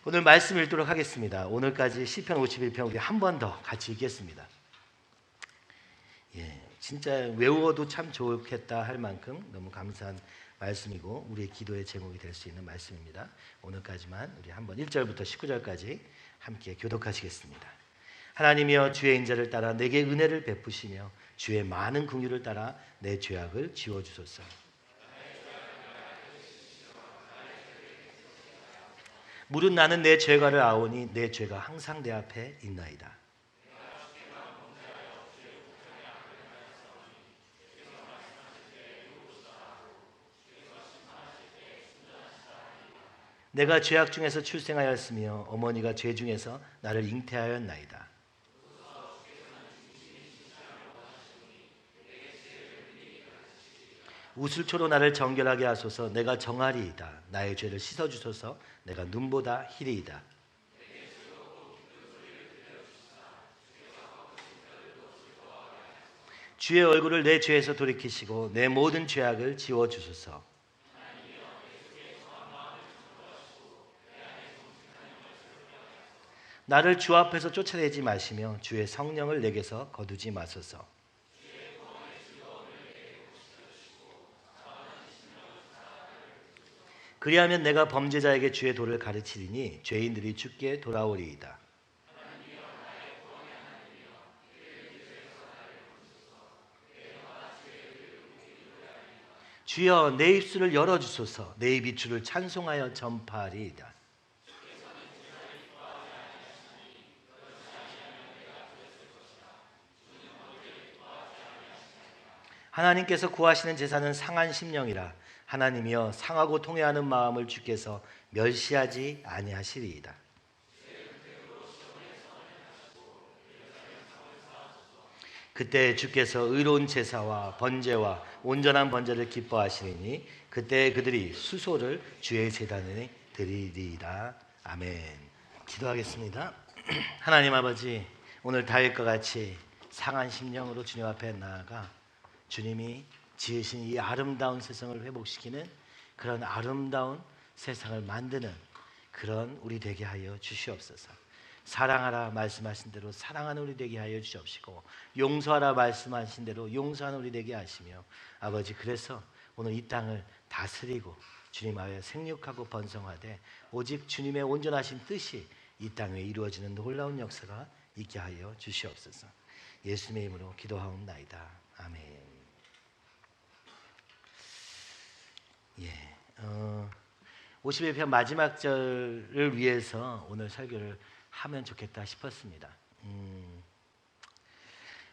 오늘 말씀 읽도록 하겠습니다. 오늘까지 시편 51편 우리 한 번 더 같이 읽겠습니다. 진짜 외워도 참 좋겠다 할 만큼 너무 감사한 말씀이고 우리의 기도의 제목이 될 수 있는 말씀입니다. 오늘까지만 우리 한번 1절부터 19절까지 함께 교독하시겠습니다. 하나님이여 주의 인자를 따라 내게 은혜를 베푸시며 주의 많은 긍휼을 따라 내 죄악을 지워주소서. 무릇 나는 내 죄가를 아오니 내 죄가 항상 내 앞에 있나이다. 내가 죄악 중에서 출생하였으며 어머니가 죄 중에서 나를 잉태하였나이다. 우슬초로 나를 정결하게 하소서. 내가 정하리이다. 나의 죄를 씻어주소서. 내가 눈보다 희리이다. 주의 얼굴을 내 죄에서 돌이키시고 내 모든 죄악을 지워주소서. 나를 주 앞에서 쫓아내지 마시며 주의 성령을 내게서 거두지 마소서. 그리하면 내가 범죄자에게 주의 도를 가르치리니 죄인들이 주께 돌아오리이다. 주여 내 입술을 열어주소서. 내 입이 주를 찬송하여 전파하리이다. 하나님께서 구하시는 제사는 상한 심령이라. 하나님이여 상하고 통회하는 마음을 주께서 멸시하지 아니하시리이다. 그때 주께서 의로운 제사와 번제와 온전한 번제를 기뻐하시리니 그때 그들이 수소를 주의 제단에 드리리이다. 아멘. 기도하겠습니다. 하나님 아버지, 오늘 다윗과 같이 상한 심령으로 주님 앞에 나아가 주님이 지으신 이 아름다운 세상을 회복시키는 그런 아름다운 세상을 만드는 그런 우리 되게 하여 주시옵소서. 사랑하라 말씀하신 대로 사랑하는 우리 되게 하여 주시옵시고, 용서하라 말씀하신 대로 용서하는 우리 되게 하시며, 아버지 그래서 오늘 이 땅을 다스리고 주님 아래 생육하고 번성하되 오직 주님의 온전하신 뜻이 이 땅에 이루어지는 놀라운 역사가 있게 하여 주시옵소서. 예수님의 이름으로 기도하옵나이다. 아멘. 51편 마지막 절을 위해서 오늘 설교를 하면 좋겠다 싶었습니다.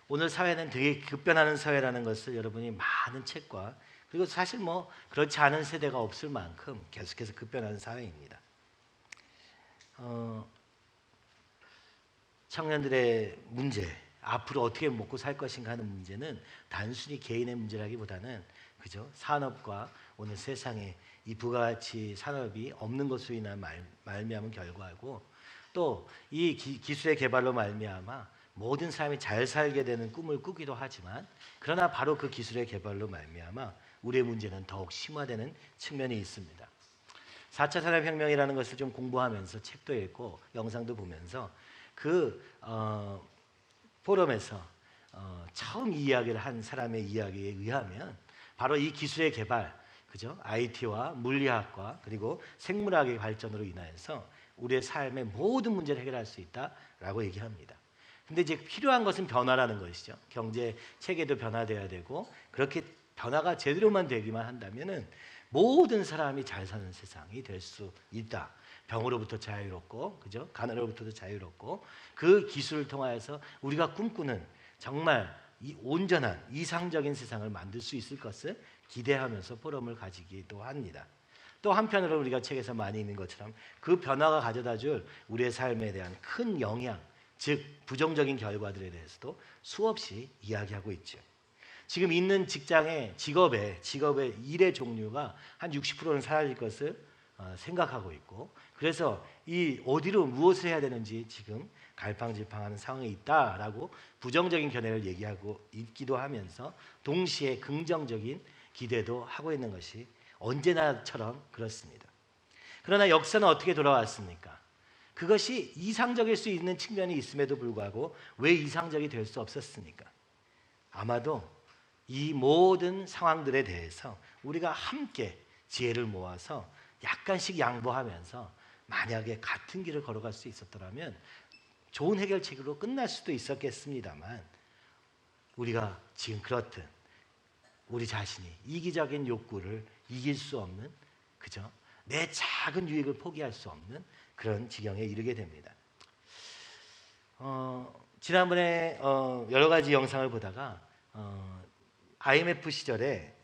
오늘 사회는 되게 급변하는 사회라는 것을 여러분이 많은 책과, 그리고 사실 뭐 그렇지 않은 세대가 없을 만큼 계속해서 급변하는 사회입니다. 청년들의 문제, 앞으로 어떻게 먹고 살 것인가 하는 문제는 단순히 개인의 문제라기보다는 그죠? 산업과 오늘 세상에 이 부가가치 산업이 없는 것으로 인한 말미암은 결과고, 또 이 기술의 개발로 말미암아 모든 사람이 잘 살게 되는 꿈을 꾸기도 하지만, 그러나 바로 그 기술의 개발로 말미암아 우리의 문제는 더욱 심화되는 측면이 있습니다. 4차 산업혁명이라는 것을 좀 공부하면서 책도 읽고 영상도 보면서 그 포럼에서 처음 이야기를 한 사람의 이야기에 의하면 바로 이 기술의 개발, 그죠? IT와 물리학과 그리고 생물학의 발전으로 인하여서 우리의 삶의 모든 문제를 해결할 수 있다라고 얘기합니다. 근데 이제 필요한 것은 변화라는 것이죠. 경제 체계도 변화돼야 되고, 그렇게 변화가 제대로만 되기만 한다면은 모든 사람이 잘 사는 세상이 될 수 있다. 병으로부터 자유롭고, 그죠? 가난으로부터도 자유롭고, 그 기술을 통하여서 우리가 꿈꾸는 정말 이 온전한 이상적인 세상을 만들 수 있을 것을 기대하면서 포럼을 가지기도 합니다. 또 한편으로 우리가 책에서 많이 있는 것처럼 그 변화가 가져다줄 우리의 삶에 대한 큰 영향, 즉 부정적인 결과들에 대해서도 수없이 이야기하고 있죠. 지금 있는 직장의 직업의 일의 종류가 한 60%는 사라질 것을 생각하고 있고, 그래서 이 어디로 무엇을 해야 되는지 지금 갈팡질팡하는 상황에 있다라고 부정적인 견해를 얘기하고 있기도 하면서 동시에 긍정적인 기대도 하고 있는 것이 언제나처럼 그렇습니다. 그러나 역사는 어떻게 돌아왔습니까? 그것이 이상적일 수 있는 측면이 있음에도 불구하고 왜 이상적이 될 수 없었습니까? 아마도 이 모든 상황들에 대해서 우리가 함께 지혜를 모아서 약간씩 양보하면서 만약에 같은 길을 걸어갈 수 있었더라면 좋은 해결책으로 끝날 수도 있었겠습니다만, 우리가 지금 그렇듯 우리 자신이 이기적인 욕구를 이길 수 없는, 그죠? 내 작은 유익을 포기할 수 없는 그런 지경에 이르게 됩니다. 지난번에 여러 가지 영상을 보다가 IMF 시절에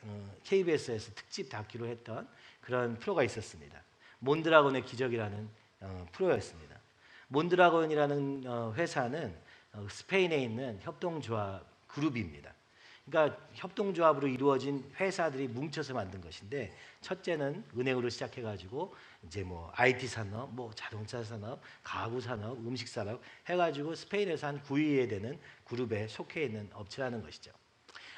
KBS에서 특집 다큐로 했던 그런 프로가 있었습니다. 몬드라곤의 기적이라는 프로였습니다. 몬드라곤이라는 회사는 스페인에 있는 협동조합 그룹입니다. 그러니까 협동조합으로 이루어진 회사들이 뭉쳐서 만든 것인데, 첫째는 은행으로 시작해가지고 이제 뭐 IT 산업, 뭐 자동차 산업, 가구 산업, 음식 산업 해가지고 스페인에서 한 9위에 되는 그룹에 속해 있는 업체라는 것이죠.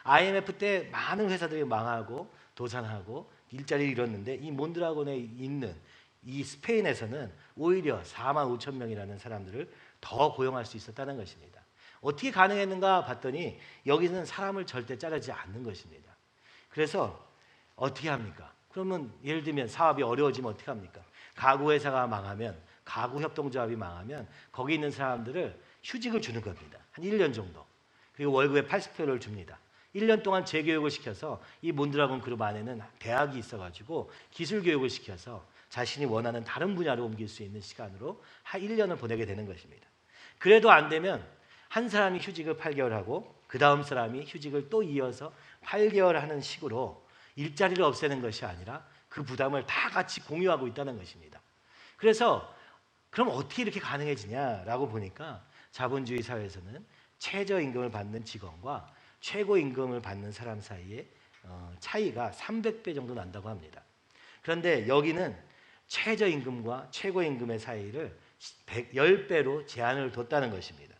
IMF 때 많은 회사들이 망하고 도산하고 일자리를 잃었는데, 이 몬드라곤에 있는 이 스페인에서는 오히려 4만 5천 명이라는 사람들을 더 고용할 수 있었다는 것입니다. 어떻게 가능했는가 봤더니 여기는 사람을 절대 자르지 않는 것입니다. 그래서 어떻게 합니까? 그러면 예를 들면 사업이 어려워지면 어떻게 합니까? 가구 회사가 망하면, 가구 협동조합이 망하면 거기 있는 사람들을 휴직을 주는 겁니다. 한 1년 정도. 그리고 월급의 80%를 줍니다. 1년 동안 재교육을 시켜서, 이 몬드라곤 그룹 안에는 대학이 있어가지고 기술 교육을 시켜서 자신이 원하는 다른 분야로 옮길 수 있는 시간으로 한 1년을 보내게 되는 것입니다. 그래도 안 되면 한 사람이 휴직을 8개월 하고 그 다음 사람이 휴직을 또 이어서 8개월 하는 식으로 일자리를 없애는 것이 아니라 그 부담을 다 같이 공유하고 있다는 것입니다. 그래서 그럼 어떻게 이렇게 가능해지냐라고 보니까, 자본주의 사회에서는 최저임금을 받는 직원과 최고임금을 받는 사람 사이에 차이가 300배 정도 난다고 합니다. 그런데 여기는 최저임금과 최고임금의 사이를 10배로 제한을 뒀다는 것입니다.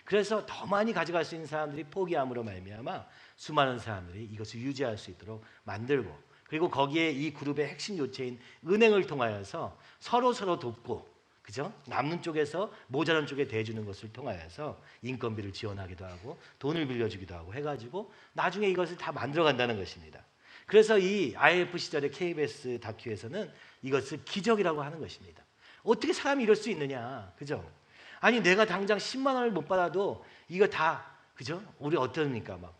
그래서 더 많이 가져갈 수 있는 사람들이 포기함으로 말미암아 수많은 사람들이 이것을 유지할 수 있도록 만들고, 그리고 거기에 이 그룹의 핵심 요체인 은행을 통하여서 서로 돕고, 그죠? 남는 쪽에서 모자란 쪽에 대주는 것을 통하여서 인건비를 지원하기도 하고 돈을 빌려주기도 하고 해가지고 나중에 이것을 다 만들어간다는 것입니다. 그래서 이 IMF 시절의 KBS 다큐에서는 이것을 기적이라고 하는 것입니다. 어떻게 사람이 이럴 수 있느냐, 그죠? 아니 내가 당장 10만 원을 못 받아도 이거 다, 그죠? 우리 어떠니까 막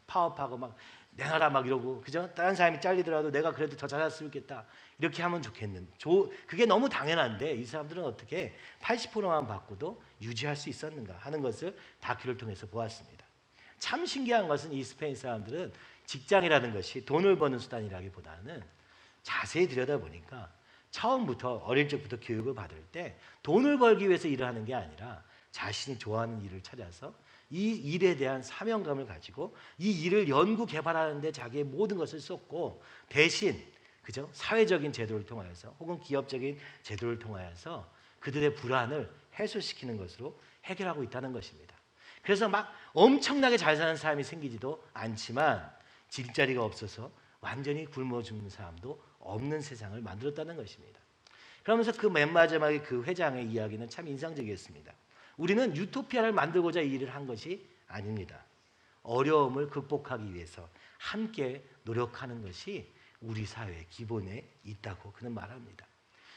파업하고 막 내놔라 막 이러고, 그죠? 다른 사람이 잘리더라도 내가 그래도 더 잘했으면 좋겠다 이렇게 하면 좋겠는데, 그게 너무 당연한데 이 사람들은 어떻게 80%만 받고도 유지할 수 있었는가 하는 것을 다큐를 통해서 보았습니다. 참 신기한 것은 이 스페인 사람들은 직장이라는 것이 돈을 버는 수단이라기보다는 자세히 들여다보니까 처음부터 어릴 적부터 교육을 받을 때 돈을 벌기 위해서 일을 하는 게 아니라 자신이 좋아하는 일을 찾아서 이 일에 대한 사명감을 가지고 이 일을 연구 개발하는 데 자기의 모든 것을 쏟고, 대신 그죠? 사회적인 제도를 통하여서 혹은 기업적인 제도를 통하여서 그들의 불안을 해소시키는 것으로 해결하고 있다는 것입니다. 그래서 막 엄청나게 잘 사는 사람이 생기지도 않지만 일자리가 없어서 완전히 굶어 죽는 사람도 없는 세상을 만들었다는 것입니다. 그러면서 그 맨 마지막에 그 회장의 이야기는 참 인상적이었습니다. 우리는 유토피아를 만들고자 이 일을 한 것이 아닙니다. 어려움을 극복하기 위해서 함께 노력하는 것이 우리 사회의 기본에 있다고 그는 말합니다.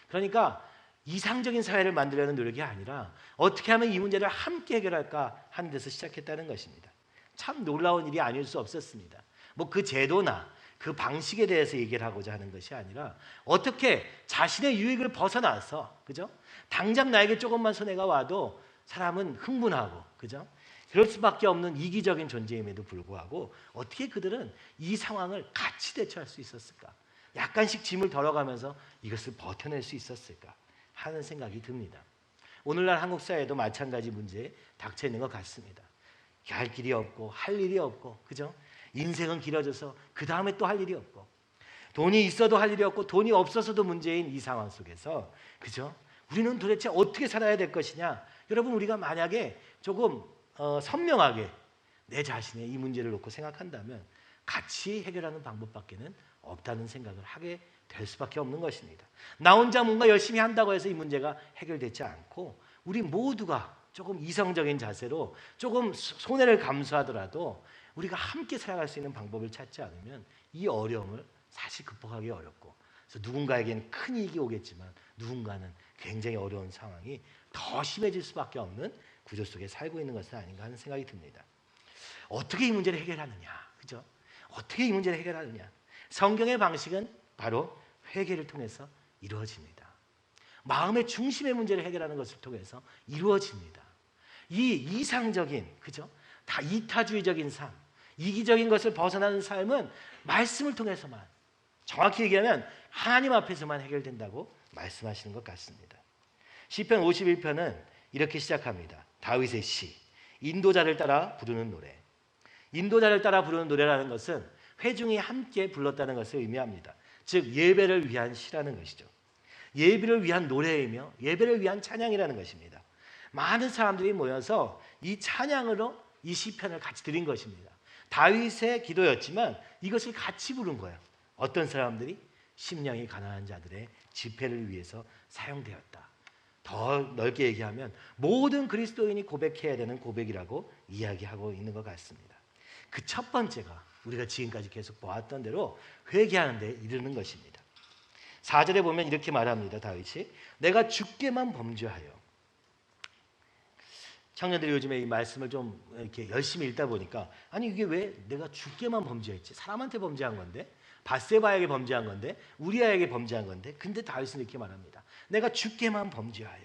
그러니까 이상적인 사회를 만들려는 노력이 아니라 어떻게 하면 이 문제를 함께 해결할까 하는 데서 시작했다는 것입니다. 참 놀라운 일이 아닐 수 없었습니다. 뭐 그 제도나 그 방식에 대해서 얘기를 하고자 하는 것이 아니라 어떻게 자신의 유익을 벗어나서, 그죠? 당장 나에게 조금만 손해가 와도 사람은 흥분하고, 그죠? 그럴 수밖에 없는 이기적인 존재임에도 불구하고 어떻게 그들은 이 상황을 같이 대처할 수 있었을까? 약간씩 짐을 덜어가면서 이것을 버텨낼 수 있었을까 하는 생각이 듭니다. 오늘날 한국 사회도 마찬가지 문제에 닥쳐 있는 것 같습니다. 갈 길이 없고 할 일이 없고, 그죠? 인생은 길어져서 그 다음에 또 할 일이 없고, 돈이 있어도 할 일이 없고 돈이 없어서도 문제인 이 상황 속에서, 그죠? 우리는 도대체 어떻게 살아야 될 것이냐? 여러분, 우리가 만약에 조금 선명하게 내 자신의 이 문제를 놓고 생각한다면 같이 해결하는 방법밖에는 없다는 생각을 하게 될 수밖에 없는 것입니다. 나 혼자 뭔가 열심히 한다고 해서 이 문제가 해결되지 않고 우리 모두가 조금 이성적인 자세로 조금 손해를 감수하더라도 우리가 함께 살아갈 수 있는 방법을 찾지 않으면 이 어려움을 사실 극복하기 어렵고, 그래서 누군가에게는 큰 이익이 오겠지만 누군가는 굉장히 어려운 상황이 더 심해질 수밖에 없는 구조 속에 살고 있는 것은 아닌가 하는 생각이 듭니다. 어떻게 이 문제를 해결하느냐, 그죠? 어떻게 이 문제를 해결하느냐? 성경의 방식은 바로 회개를 통해서 이루어집니다. 마음의 중심의 문제를 해결하는 것을 통해서 이루어집니다. 이 이상적인, 그죠? 다 이타주의적인 삶, 이기적인 것을 벗어나는 삶은 말씀을 통해서만, 정확히 얘기하면 하나님 앞에서만 해결된다고 말씀하시는 것 같습니다. 시편 51편은 이렇게 시작합니다. 다윗의 시, 인도자를 따라 부르는 노래. 인도자를 따라 부르는 노래라는 것은 회중이 함께 불렀다는 것을 의미합니다. 즉 예배를 위한 시라는 것이죠. 예배를 위한 노래이며 예배를 위한 찬양이라는 것입니다. 많은 사람들이 모여서 이 찬양으로 이 시편을 같이 드린 것입니다. 다윗의 기도였지만 이것을 같이 부른 거예요. 어떤 사람들이? 심령이 가난한 자들의 집회를 위해서 사용되었다. 더 넓게 얘기하면 모든 그리스도인이 고백해야 되는 고백이라고 이야기하고 있는 것 같습니다. 그 첫 번째가 우리가 지금까지 계속 보았던 대로 회개하는 데 이르는 것입니다. 4절에 보면 이렇게 말합니다. 다윗이 내가 주께만 범죄하여. 청년들이 요즘에 이 말씀을 좀 이렇게 열심히 읽다 보니까 아니 이게 왜 내가 주께만 범죄했지? 사람한테 범죄한 건데, 밧세바에게 범죄한 건데, 우리아에게 범죄한 건데, 근데 다윗은 이렇게 말합니다. 내가 주께만 범죄하여.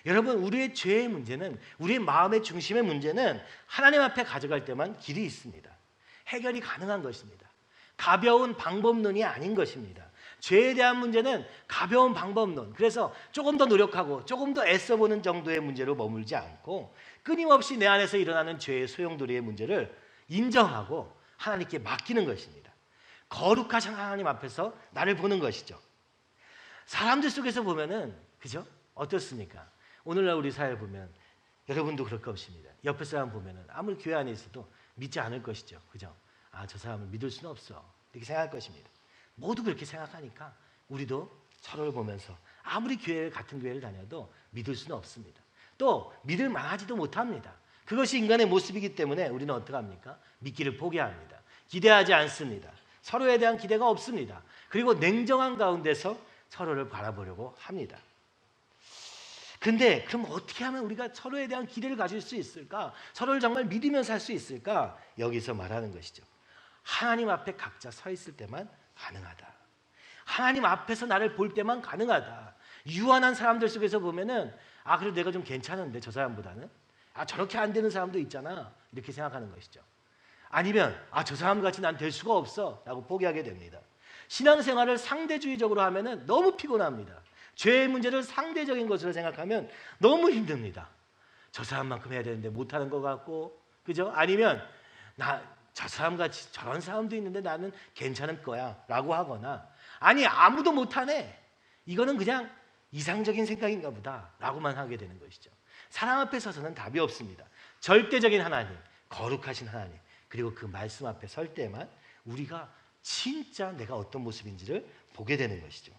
여러분, 우리의 죄의 문제는, 우리의 마음의 중심의 문제는 하나님 앞에 가져갈 때만 길이 있습니다. 해결이 가능한 것입니다. 가벼운 방법론이 아닌 것입니다. 죄에 대한 문제는 가벼운 방법론, 그래서 조금 더 노력하고 조금 더 애써보는 정도의 문제로 머물지 않고 끊임없이 내 안에서 일어나는 죄의 소용돌이의 문제를 인정하고 하나님께 맡기는 것입니다. 거룩하신 하나님 앞에서 나를 보는 것이죠. 사람들 속에서 보면은, 그죠? 어떻습니까? 오늘날 우리 사회를 보면 여러분도 그럴 것입니다. 옆에 사람 보면은 아무리 교회 안에 있어도 믿지 않을 것이죠. 그죠? 아, 저 사람을 믿을 수는 없어. 이렇게 생각할 것입니다. 모두 그렇게 생각하니까 우리도 서로를 보면서 아무리 같은 교회를 다녀도 믿을 수는 없습니다. 또 믿을 만하지도 못합니다. 그것이 인간의 모습이기 때문에 우리는 어떻게 합니까? 믿기를 포기합니다. 기대하지 않습니다. 서로에 대한 기대가 없습니다. 그리고 냉정한 가운데서 서로를 바라보려고 합니다. 근데 그럼 어떻게 하면 우리가 서로에 대한 기대를 가질 수 있을까? 서로를 정말 믿으며 살 수 있을까? 여기서 말하는 것이죠. 하나님 앞에 각자 서 있을 때만 가능하다. 하나님 앞에서 나를 볼 때만 가능하다. 유한한 사람들 속에서 보면은 아, 그래도 내가 좀 괜찮은데 저 사람보다는, 아, 저렇게 안 되는 사람도 있잖아, 이렇게 생각하는 것이죠. 아니면 아, 저 사람같이 난 될 수가 없어 라고 포기하게 됩니다. 신앙생활을 상대주의적으로 하면은 너무 피곤합니다. 죄의 문제를 상대적인 것으로 생각하면 너무 힘듭니다. 저 사람만큼 해야 되는데 못하는 것 같고, 그죠? 아니면 저 사람같이 저런 사람도 있는데 나는 괜찮을 거야 라고 하거나, 아니 아무도 못하네, 이거는 그냥 이상적인 생각인가 보다 라고만 하게 되는 것이죠. 사람 앞에 서서는 답이 없습니다. 절대적인 하나님, 거룩하신 하나님, 그리고 그 말씀 앞에 설 때만 우리가 진짜 내가 어떤 모습인지를 보게 되는 것이죠.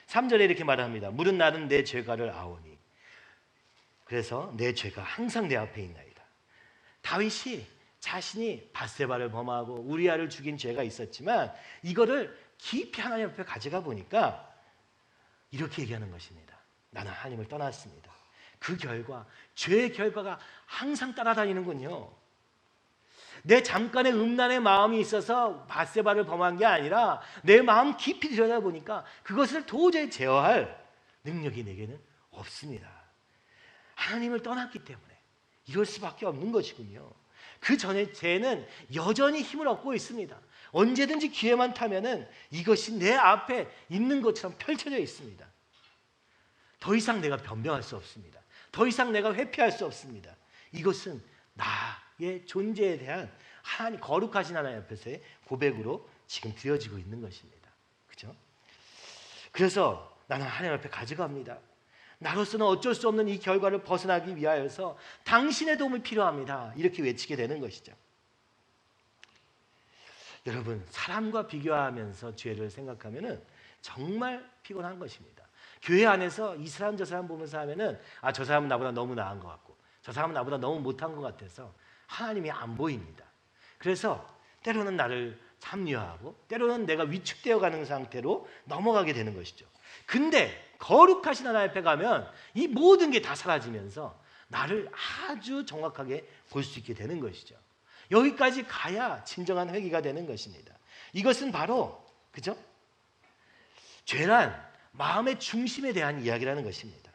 3절에 이렇게 말합니다. 물은 나는 내 죄가를 아오니. 그래서 내 죄가 항상 내 앞에 있나이다. 다윗이 자신이 밧세바를 범하고 우리아를 죽인 죄가 있었지만 이거를 깊이 하나님 앞에 가져가 보니까 이렇게 얘기하는 것입니다. 나는 하나님을 떠났습니다. 그 결과, 죄의 결과가 항상 따라다니는군요. 내 잠깐의 음란의 마음이 있어서 밧세바를 범한 게 아니라 내 마음 깊이 들여다보니까 그것을 도저히 제어할 능력이 내게는 없습니다. 하나님을 떠났기 때문에 이럴 수밖에 없는 것이군요. 그 전에 죄는 여전히 힘을 얻고 있습니다. 언제든지 기회만 타면은 이것이 내 앞에 있는 것처럼 펼쳐져 있습니다. 더 이상 내가 변명할 수 없습니다. 더 이상 내가 회피할 수 없습니다. 이것은 나의 존재에 대한 하나님, 거룩하신 하나님 앞에서의 고백으로 지금 드려지고 있는 것입니다. 그죠? 그래서 나는 하나님 앞에 가져갑니다. 나로서는 어쩔 수 없는 이 결과를 벗어나기 위하여서 당신의 도움이 필요합니다. 이렇게 외치게 되는 것이죠. 여러분, 사람과 비교하면서 죄를 생각하면은 정말 피곤한 것입니다. 교회 안에서 이 사람 저 사람 보면서 하면은 저 사람은 나보다 너무 나은 것 같고 저 사람은 나보다 너무 못한 것 같아서 하나님이 안 보입니다. 그래서 때로는 나를 합리화하고 때로는 내가 위축되어 가는 상태로 넘어가게 되는 것이죠. 근데 거룩하신 하나님 앞에 가면 이 모든 게 다 사라지면서 나를 아주 정확하게 볼 수 있게 되는 것이죠. 여기까지 가야 진정한 회개가 되는 것입니다. 이것은 바로 그죠? 죄란 마음의 중심에 대한 이야기라는 것입니다.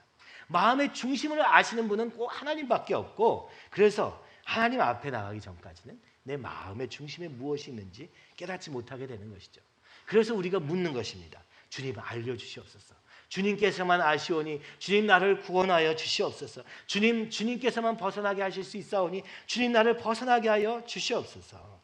마음의 중심을 아시는 분은 꼭 하나님밖에 없고, 그래서 하나님 앞에 나가기 전까지는 내 마음의 중심에 무엇이 있는지 깨닫지 못하게 되는 것이죠. 그래서 우리가 묻는 것입니다. 주님 알려주시옵소서. 주님께서만 아시오니 주님 나를 구원하여 주시옵소서. 주님께서만 벗어나게 하실 수 있사오니 주님 나를 벗어나게 하여 주시옵소서.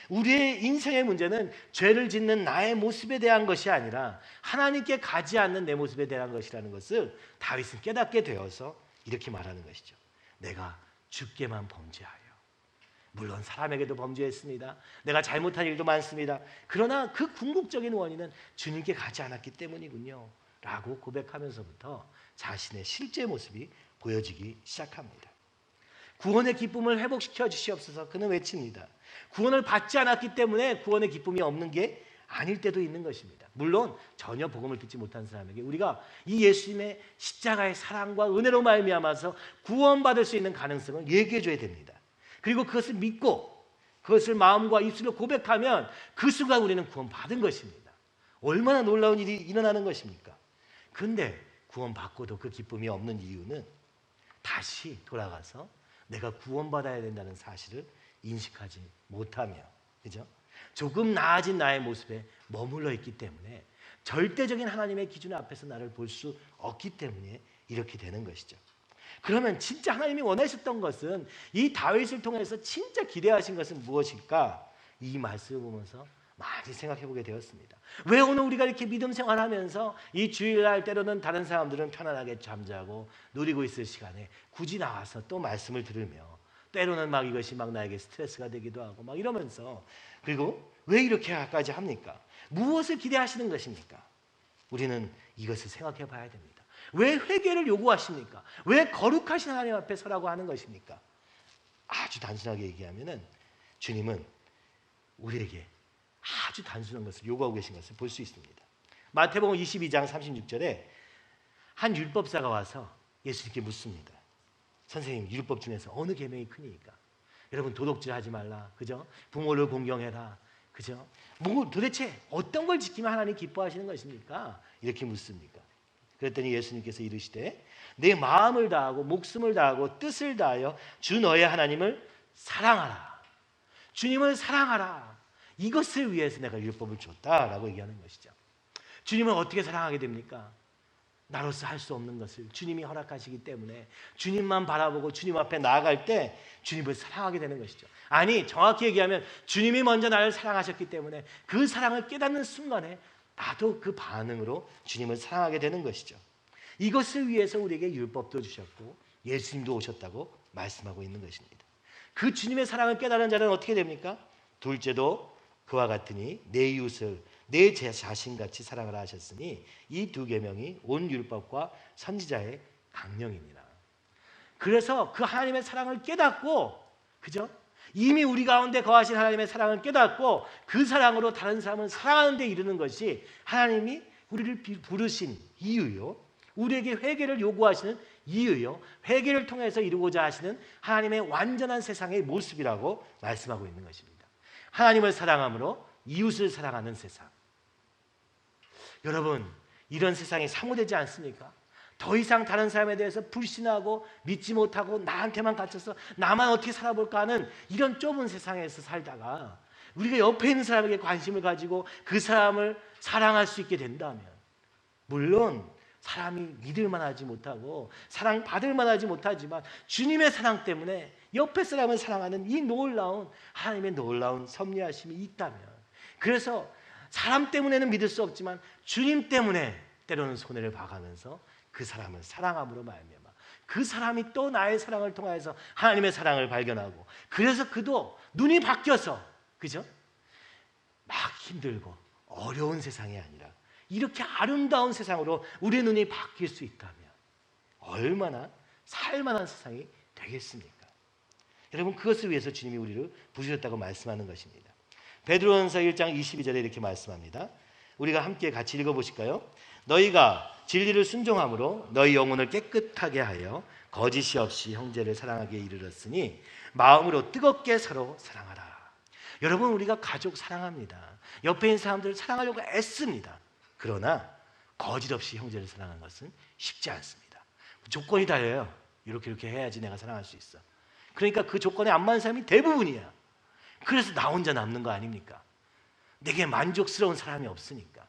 우리의 인생의 문제는 죄를 짓는 나의 모습에 대한 것이 아니라 하나님께 가지 않는 내 모습에 대한 것이라는 것을 다윗은 깨닫게 되어서 이렇게 말하는 것이죠. 내가 주께만 범죄하여. 물론 사람에게도 범죄했습니다. 내가 잘못한 일도 많습니다. 그러나 그 궁극적인 원인은 주님께 가지 않았기 때문이군요 라고 고백하면서부터 자신의 실제 모습이 보여지기 시작합니다. 구원의 기쁨을 회복시켜 주시옵소서. 그는 외칩니다. 구원을 받지 않았기 때문에 구원의 기쁨이 없는 게 아닐 때도 있는 것입니다. 물론 전혀 복음을 듣지 못한 사람에게 우리가 이 예수님의 십자가의 사랑과 은혜로 말미암아서 구원받을 수 있는 가능성을 얘기해 줘야 됩니다. 그리고 그것을 믿고 그것을 마음과 입술로 고백하면 그 순간 우리는 구원받은 것입니다. 얼마나 놀라운 일이 일어나는 것입니까? 근데 구원받고도 그 기쁨이 없는 이유는 다시 돌아가서 내가 구원받아야 된다는 사실을 인식하지 못하며, 그죠? 조금 나아진 나의 모습에 머물러 있기 때문에 절대적인 하나님의 기준 앞에서 나를 볼 수 없기 때문에 이렇게 되는 것이죠. 그러면 진짜 하나님이 원하셨던 것은, 이 다윗을 통해서 진짜 기대하신 것은 무엇일까? 이 말씀을 보면서 많이 생각해 보게 되었습니다. 왜 오늘 우리가 이렇게 믿음 생활하면서 이 주일날 때로는 다른 사람들은 편안하게 잠자고 누리고 있을 시간에 굳이 나와서 또 말씀을 들으며 때로는 막 이것이 막 나에게 스트레스가 되기도 하고 막 이러면서, 그리고 왜 이렇게까지 합니까? 무엇을 기대하시는 것입니까? 우리는 이것을 생각해 봐야 됩니다. 왜 회개를 요구하십니까? 왜 거룩하신 하나님 앞에 서라고 하는 것입니까? 아주 단순하게 얘기하면은 주님은 우리에게 아주 단순한 것을 요구하고 계신 것을 볼 수 있습니다. 마태복음 22장 36절에 한 율법사가 와서 예수님께 묻습니다. 선생님, 율법 중에서 어느 계명이 크니까? 여러분, 도둑질 하지 말라, 그죠? 부모를 공경해라, 그죠? 뭐 도대체 어떤 걸 지키면 하나님 기뻐하시는 것입니까? 이렇게 묻습니까? 그랬더니 예수님께서 이르시되 내 마음을 다하고 목숨을 다하고 뜻을 다하여 주 너의 하나님을 사랑하라. 주님을 사랑하라. 이것을 위해서 내가 율법을 줬다라고 얘기하는 것이죠. 주님을 어떻게 사랑하게 됩니까? 나로서 할 수 없는 것을 주님이 허락하시기 때문에 주님만 바라보고 주님 앞에 나아갈 때 주님을 사랑하게 되는 것이죠. 아니, 정확히 얘기하면 주님이 먼저 나를 사랑하셨기 때문에 그 사랑을 깨닫는 순간에 나도 그 반응으로 주님을 사랑하게 되는 것이죠. 이것을 위해서 우리에게 율법도 주셨고 예수님도 오셨다고 말씀하고 있는 것입니다. 그 주님의 사랑을 깨달은 자는 어떻게 됩니까? 둘째도 그와 같으니 내 이웃을 내 자신같이 사랑하라 하셨으니 이 두 계명이 온 율법과 선지자의 강령이니라. 그래서 그 하나님의 사랑을 깨닫고, 그죠? 이미 우리 가운데 거하신 하나님의 사랑을 깨닫고 그 사랑으로 다른 사람을 사랑하는 데 이르는 것이 하나님이 우리를 부르신 이유요, 우리에게 회개를 요구하시는 이유요, 회개를 통해서 이루고자 하시는 하나님의 완전한 세상의 모습이라고 말씀하고 있는 것입니다. 하나님을 사랑함으로 이웃을 사랑하는 세상. 여러분, 이런 세상이 사모되지 않습니까? 더 이상 다른 사람에 대해서 불신하고 믿지 못하고 나한테만 갇혀서 나만 어떻게 살아볼까 하는 이런 좁은 세상에서 살다가 우리가 옆에 있는 사람에게 관심을 가지고 그 사람을 사랑할 수 있게 된다면, 물론 사람이 믿을 만하지 못하고 사랑받을 만하지 못하지만 주님의 사랑 때문에 옆에 사람을 사랑하는 이 놀라운 하나님의 놀라운 섭리하심이 있다면, 그래서 사람 때문에는 믿을 수 없지만 주님 때문에 때로는 손해를 봐가면서 그 사람을 사랑함으로 말미암아 그 사람이 또 나의 사랑을 통하여서 하나님의 사랑을 발견하고, 그래서 그도 눈이 바뀌어서, 그죠? 막 힘들고 어려운 세상이 아니라 이렇게 아름다운 세상으로 우리의 눈이 바뀔 수 있다면 얼마나 살만한 세상이 되겠습니까? 여러분, 그것을 위해서 주님이 우리를 부르셨다고 말씀하는 것입니다. 베드로전서 1장 22절에 이렇게 말씀합니다. 우리가 함께 같이 읽어보실까요? 너희가 진리를 순종함으로 너희 영혼을 깨끗하게 하여 거짓이 없이 형제를 사랑하기에 이르렀으니 마음으로 뜨겁게 서로 사랑하라. 여러분, 우리가 가족 사랑합니다. 옆에 있는 사람들을 사랑하려고 애씁니다. 그러나 거짓 없이 형제를 사랑하는 것은 쉽지 않습니다. 조건이 달려요. 이렇게 해야지 내가 사랑할 수 있어. 그러니까 그 조건에 안 맞는 사람이 대부분이야. 그래서 나 혼자 남는 거 아닙니까? 내게 만족스러운 사람이 없으니까.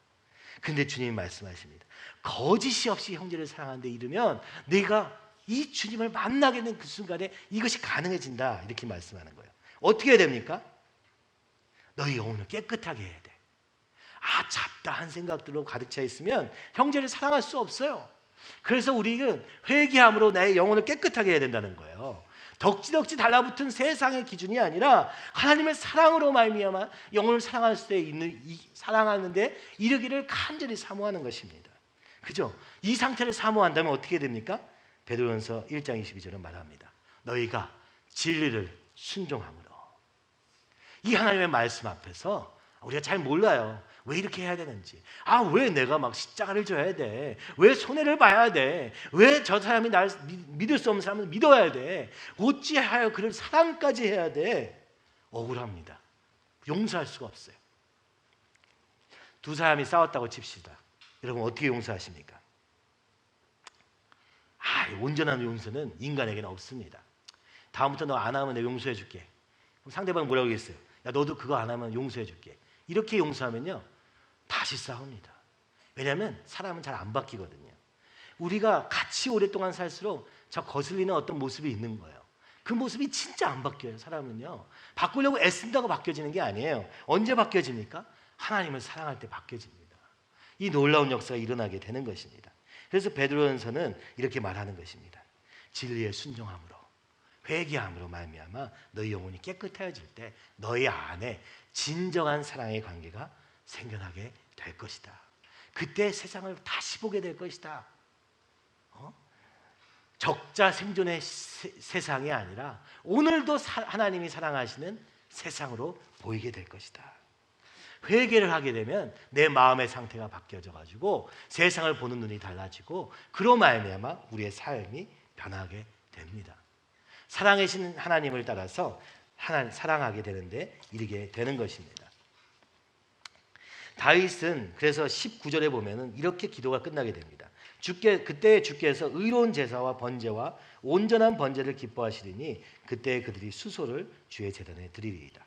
근데 주님이 말씀하십니다. 거짓이 없이 형제를 사랑하는데 이르면 내가 이 주님을 만나게 된 그 순간에 이것이 가능해진다. 이렇게 말씀하는 거예요. 어떻게 해야 됩니까? 너희 영혼을 깨끗하게 해야 돼. 잡다한 생각들로 가득 차 있으면 형제를 사랑할 수 없어요. 그래서 우리는 회개함으로 나의 영혼을 깨끗하게 해야 된다는 거예요. 덕지덕지 달라붙은 세상의 기준이 아니라 하나님의 사랑으로 말미암아 영혼을 사랑할 때 있는 사랑하는데 이르기를 간절히 사모하는 것입니다. 그죠? 이 상태를 사모한다면 어떻게 됩니까? 베드로전서 1장 22절은 말합니다. 너희가 진리를 순종함으로. 이 하나님의 말씀 앞에서 우리가 잘 몰라요. 왜 이렇게 해야 되는지. 왜 내가 막 십자가를 져야 돼? 왜 손해를 봐야 돼? 왜 저 사람이 날 믿을 수 없는 사람을 믿어야 돼? 어찌하여 그를 사랑까지 해야 돼? 억울합니다. 용서할 수가 없어요. 두 사람이 싸웠다고 칩시다. 여러분, 어떻게 용서하십니까? 온전한 용서는 인간에게는 없습니다. 다음부터 너 안 하면 내가 용서해 줄게. 그럼 상대방은 뭐라고 하겠어요? 야, 너도 그거 안 하면 용서해 줄게. 이렇게 용서하면요, 다시 싸웁니다. 왜냐하면 사람은 잘 안 바뀌거든요. 우리가 같이 오랫동안 살수록 저 거슬리는 어떤 모습이 있는 거예요. 그 모습이 진짜 안 바뀌어요. 사람은요, 바꾸려고 애쓴다고 바뀌어지는 게 아니에요. 언제 바뀌어집니까? 하나님을 사랑할 때 바뀌어집니다. 이 놀라운 역사가 일어나게 되는 것입니다. 그래서 베드로전서는 이렇게 말하는 것입니다. 진리에 순종함으로 회개함으로 말미암아 너희 영혼이 깨끗해질 때 너희 안에 진정한 사랑의 관계가 생겨나게 될 것이다. 그때 세상을 다시 보게 될 것이다. 적자 생존의 세상이 아니라 오늘도 하나님이 사랑하시는 세상으로 보이게 될 것이다. 회개를 하게 되면 내 마음의 상태가 바뀌어져 가지고 세상을 보는 눈이 달라지고 그로 말미암아 우리의 삶이 변하게 됩니다. 사랑하시는 하나님을 따라서 사랑하게 되는데 이르게 되는 것입니다. 다윗은 그래서 19절에 보면은 이렇게 기도가 끝나게 됩니다. 그때 주께서 의로운 제사와 번제와 온전한 번제를 기뻐하시리니 그때 그들이 수소를 주의 제단에 드리리이다.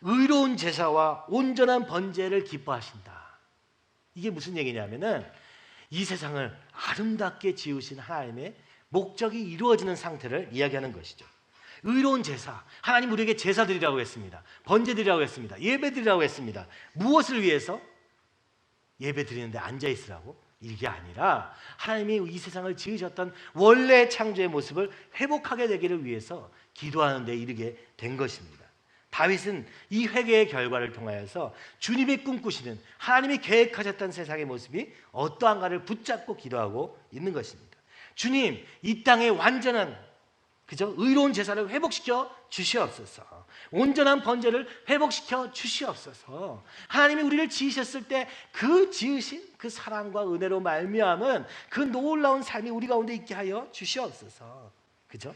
의로운 제사와 온전한 번제를 기뻐하신다. 이게 무슨 얘기냐면은 이 세상을 아름답게 지으신 하나님의 목적이 이루어지는 상태를 이야기하는 것이죠. 의로운 제사, 하나님 우리에게 제사 드리라고 했습니다. 번제 드리라고 했습니다. 예배 드리라고 했습니다. 무엇을 위해서? 예배 드리는데 앉아 있으라고? 이게 아니라 하나님이 이 세상을 지으셨던 원래 창조의 모습을 회복하게 되기를 위해서 기도하는 데 이르게 된 것입니다. 다윗은 이 회개의 결과를 통하여서 주님이 꿈꾸시는 하나님이 계획하셨던 세상의 모습이 어떠한가를 붙잡고 기도하고 있는 것입니다. 주님, 이 땅에 완전한 의로운 제사를 회복시켜 주시옵소서. 온전한 번제를 회복시켜 주시옵소서. 하나님이 우리를 지으셨을 때 그 지으신 그 사랑과 은혜로 말미암은 그 놀라운 삶이 우리 가운데 있게 하여 주시옵소서. 그죠?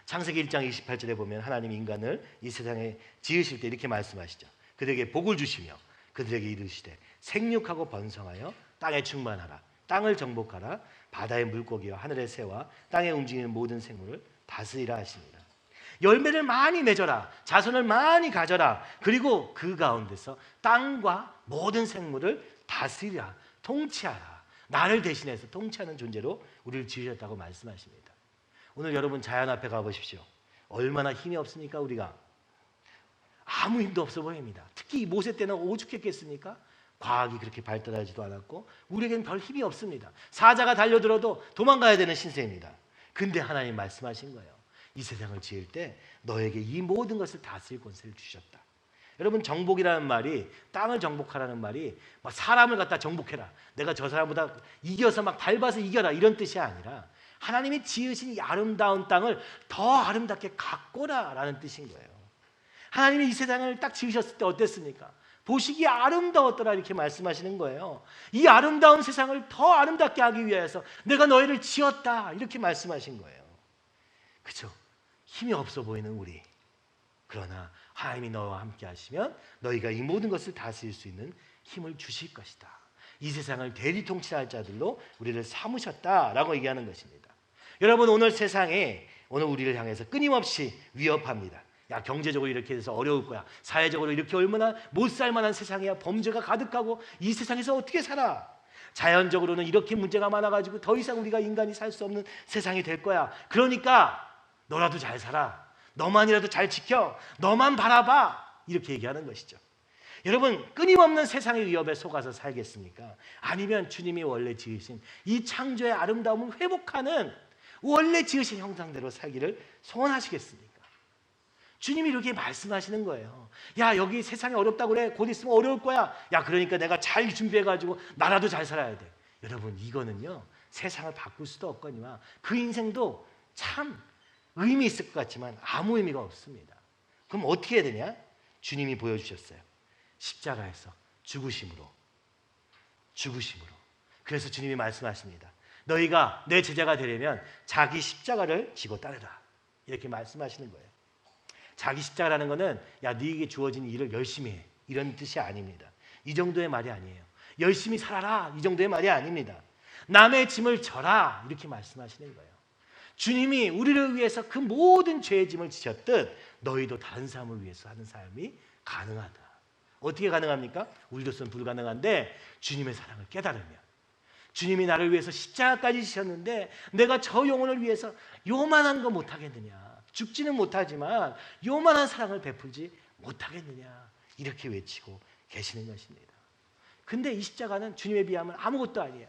창세기 1장 28절에 보면 하나님 인간을 이 세상에 지으실 때 이렇게 말씀하시죠. 그들에게 복을 주시며 그들에게 이르시되 생육하고 번성하여 땅에 충만하라. 땅을 정복하라. 바다의 물고기와 하늘의 새와 땅에 움직이는 모든 생물을 다스리라 하십니다. 열매를 많이 맺어라. 자손을 많이 가져라. 그리고 그 가운데서 땅과 모든 생물을 다스리라. 통치하라. 나를 대신해서 통치하는 존재로 우리를 지으셨다고 말씀하십니다. 오늘 여러분 자연 앞에 가보십시오. 얼마나 힘이 없습니까? 우리가 아무 힘도 없어 보입니다. 특히 모세 때는 오죽했겠습니까? 과학이 그렇게 발달하지도 않았고 우리에게는 별 힘이 없습니다. 사자가 달려들어도 도망가야 되는 신세입니다. 근데 하나님 말씀하신 거예요. 이 세상을 지을 때 너에게 이 모든 것을 다스릴 권세를 주셨다. 여러분, 정복이라는 말이, 땅을 정복하라는 말이 막 사람을 갖다 정복해라, 내가 저 사람보다 이겨서 막 밟아서 이겨라, 이런 뜻이 아니라 하나님이 지으신 이 아름다운 땅을 더 아름답게 가꿔라 라는 뜻인 거예요. 하나님이 이 세상을 딱 지으셨을 때 어땠습니까? 보시기에 아름다웠더라, 이렇게 말씀하시는 거예요. 이 아름다운 세상을 더 아름답게 하기 위해서 내가 너희를 지었다, 이렇게 말씀하신 거예요. 그렇죠? 힘이 없어 보이는 우리, 그러나 하나님이 너와 함께 하시면 너희가 이 모든 것을 다스릴 수 있는 힘을 주실 것이다. 이 세상을 대리통치할 자들로 우리를 삼으셨다라고 얘기하는 것입니다. 여러분, 오늘 세상에 오늘 우리를 향해서 끊임없이 위협합니다. 야, 경제적으로 이렇게 해서 어려울 거야, 사회적으로 이렇게 얼마나 못 살만한 세상이야, 범죄가 가득하고 이 세상에서 어떻게 살아, 자연적으로는 이렇게 문제가 많아가지고 더 이상 우리가 인간이 살 수 없는 세상이 될 거야. 그러니까 너라도 잘 살아, 너만이라도 잘 지켜, 너만 바라봐, 이렇게 얘기하는 것이죠. 여러분, 끊임없는 세상의 위협에 속아서 살겠습니까? 아니면 주님이 원래 지으신 이 창조의 아름다움을 회복하는 원래 지으신 형상대로 살기를 소원하시겠습니까? 주님이 이렇게 말씀하시는 거예요. 야, 여기 세상이 어렵다고 그래, 곧 있으면 어려울 거야. 야, 그러니까 내가 잘 준비해가지고 나라도 잘 살아야 돼. 여러분, 이거는요, 세상을 바꿀 수도 없거니와 그 인생도 참 의미 있을 것 같지만 아무 의미가 없습니다. 그럼 어떻게 해야 되냐? 주님이 보여주셨어요. 십자가에서 죽으심으로. 그래서 주님이 말씀하십니다. 너희가 내 제자가 되려면 자기 십자가를 지고 따르라, 이렇게 말씀하시는 거예요. 자기 십자가라는 것은 야, 네게 주어진 일을 열심히 해, 이런 뜻이 아닙니다. 이 정도의 말이 아니에요. 열심히 살아라, 이 정도의 말이 아닙니다. 남의 짐을 져라, 이렇게 말씀하시는 거예요. 주님이 우리를 위해서 그 모든 죄의 짐을 지셨듯 너희도 다른 사람을 위해서 하는 삶이 가능하다. 어떻게 가능합니까? 우리로서는 불가능한데 주님의 사랑을 깨달으면, 주님이 나를 위해서 십자가까지 지셨는데 내가 저 영혼을 위해서 요만한 거 못하겠느냐, 죽지는 못하지만 요만한 사랑을 베풀지 못하겠느냐, 이렇게 외치고 계시는 것입니다. 근데 이 십자가는 주님에 비하면 아무것도 아니에요.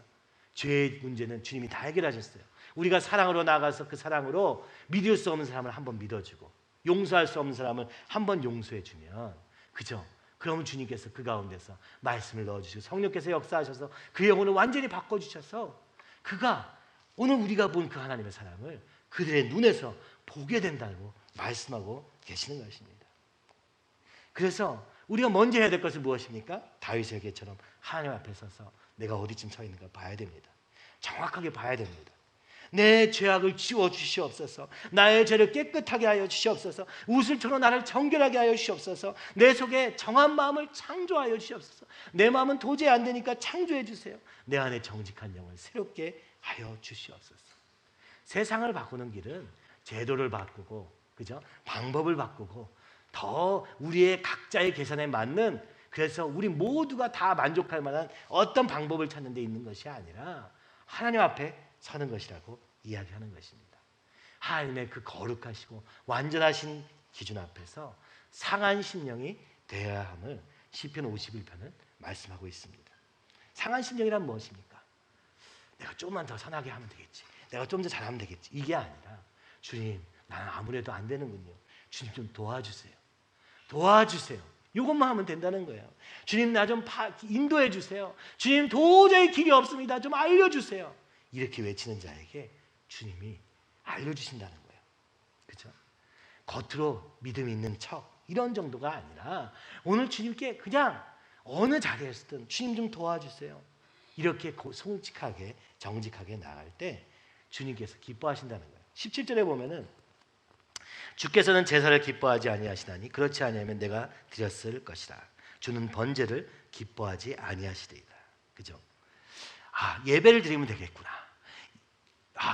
죄의 문제는 주님이 다 해결하셨어요. 우리가 사랑으로 나가서 그 사랑으로 믿을 수 없는 사람을 한번 믿어주고 용서할 수 없는 사람을 한번 용서해주면, 그죠? 그러면 주님께서 그 가운데서 말씀을 넣어주시고 성령께서 역사하셔서 그 영혼을 완전히 바꿔주셔서 그가 오늘 우리가 본 그 하나님의 사랑을 그들의 눈에서 보게 된다고 말씀하고 계시는 것입니다. 그래서 우리가 먼저 해야 될 것은 무엇입니까? 다윗에게처럼 하나님 앞에 서서 내가 어디쯤 서 있는가 봐야 됩니다. 정확하게 봐야 됩니다. 내 죄악을 지워 주시옵소서. 나의 죄를 깨끗하게 하여 주시옵소서. 우슬처럼 나를 정결하게 하여 주시옵소서. 내 속에 정한 마음을 창조하여 주시옵소서. 내 마음은 도저히 안 되니까 창조해 주세요. 내 안에 정직한 영을 새롭게 하여 주시옵소서. 세상을 바꾸는 길은 제도를 바꾸고, 그죠? 방법을 바꾸고 더 우리의 각자의 계산에 맞는, 그래서 우리 모두가 다 만족할 만한 어떤 방법을 찾는 데 있는 것이 아니라 하나님 앞에 서는 것이라고 이야기하는 것입니다. 하나님의 그 거룩하시고 완전하신 기준 앞에서 상한 심령이 되어야 함을 시편 51편은 말씀하고 있습니다. 상한 심령이란 무엇입니까? 내가 조금만 더 선하게 하면 되겠지, 내가 좀 더 잘하면 되겠지, 이게 아니라 주님, 나는 아무래도 안 되는군요. 주님 좀 도와주세요. 이것만 하면 된다는 거예요. 주님, 나 좀 인도해 주세요. 주님, 도저히 길이 없습니다. 좀 알려주세요. 이렇게 외치는 자에게 주님이 알려주신다는 거예요. 그렇죠? 겉으로 믿음 있는 척 이런 정도가 아니라 오늘 주님께 그냥 어느 자리에서든 주님 좀 도와주세요, 이렇게 솔직하게 정직하게 나갈 때 주님께서 기뻐하신다는 거예요. 17절에 보면은 주께서는 제사를 기뻐하지 아니하시나니 그렇지 아니하면 내가 드렸을 것이라. 주는 번제를 기뻐하지 아니하시리이다. 그죠? 예배를 드리면 되겠구나.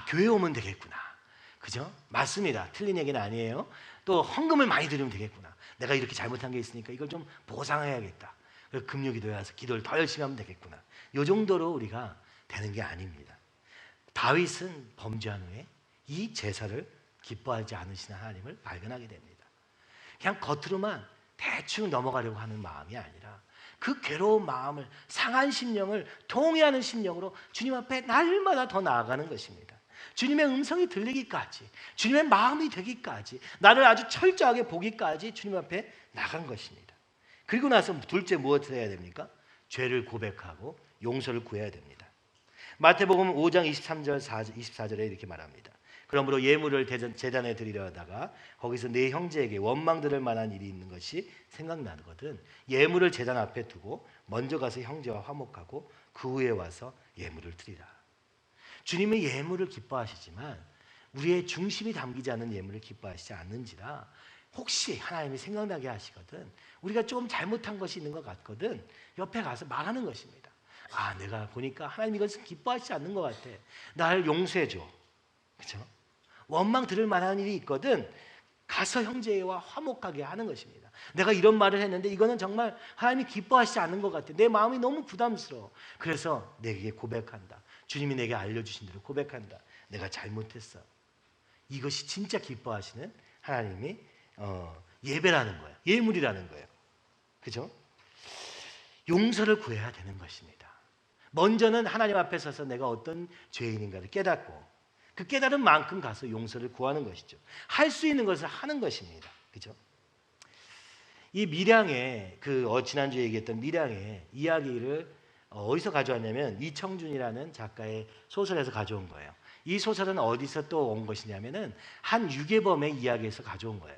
교회 오면 되겠구나. 그죠? 맞습니다. 틀린 얘기는 아니에요. 또 헌금을 많이 드리면 되겠구나. 내가 이렇게 잘못한 게 있으니까 이걸 좀 보상해야겠다. 금요기도에 와서 기도를 더 열심히 하면 되겠구나. 이 정도로 우리가 되는 게 아닙니다. 다윗은 범죄한 후에 이 제사를 기뻐하지 않으시는 하나님을 발견하게 됩니다. 그냥 겉으로만 대충 넘어가려고 하는 마음이 아니라 그 괴로운 마음을, 상한 심령을 통회하는 심령으로 주님 앞에 날마다 더 나아가는 것입니다. 주님의 음성이 들리기까지, 주님의 마음이 되기까지, 나를 아주 철저하게 보기까지 주님 앞에 나간 것입니다. 그리고 나서 둘째 무엇을 해야 됩니까? 죄를 고백하고 용서를 구해야 됩니다. 마태복음 5장 23절 24절에 이렇게 말합니다. 그러므로 예물을 제단에 드리려 하다가 거기서 네 형제에게 원망 들을 만한 일이 있는 것이 생각나거든 예물을 제단 앞에 두고 먼저 가서 형제와 화목하고 그 후에 와서 예물을 드리라. 주님은 예물을 기뻐하시지만 우리의 중심이 담기지 않은 예물을 기뻐하시지 않는지라 혹시 하나님이 생각나게 하시거든 우리가 좀 잘못한 것이 있는 것 같거든 옆에 가서 말하는 것입니다. 아, 내가 보니까 하나님 이것을 기뻐하시지 않는 것 같아. 나를 용서해줘. 그렇죠? 원망 들을 만한 일이 있거든 가서 형제와 화목하게 하는 것입니다. 내가 이런 말을 했는데 이거는 정말 하나님이 기뻐하시지 않는 것 같아. 내 마음이 너무 부담스러워. 그래서 내게 고백한다. 주님이 내게 알려주신 대로 고백한다. 내가 잘못했어. 이것이 진짜 기뻐하시는 하나님이 예배라는 거예요. 예물이라는 거예요. 그죠? 용서를 구해야 되는 것입니다. 먼저는 하나님 앞에 서서 내가 어떤 죄인인가를 깨닫고 그 깨달은 만큼 가서 용서를 구하는 것이죠. 할 수 있는 것을 하는 것입니다. 그죠? 이 밀양의 지난주에 얘기했던 밀양의 이야기를 어디서 가져왔냐면 이청준이라는 작가의 소설에서 가져온 거예요. 이 소설은 어디서 또 온 것이냐면은 한 유괴범의 이야기에서 가져온 거예요.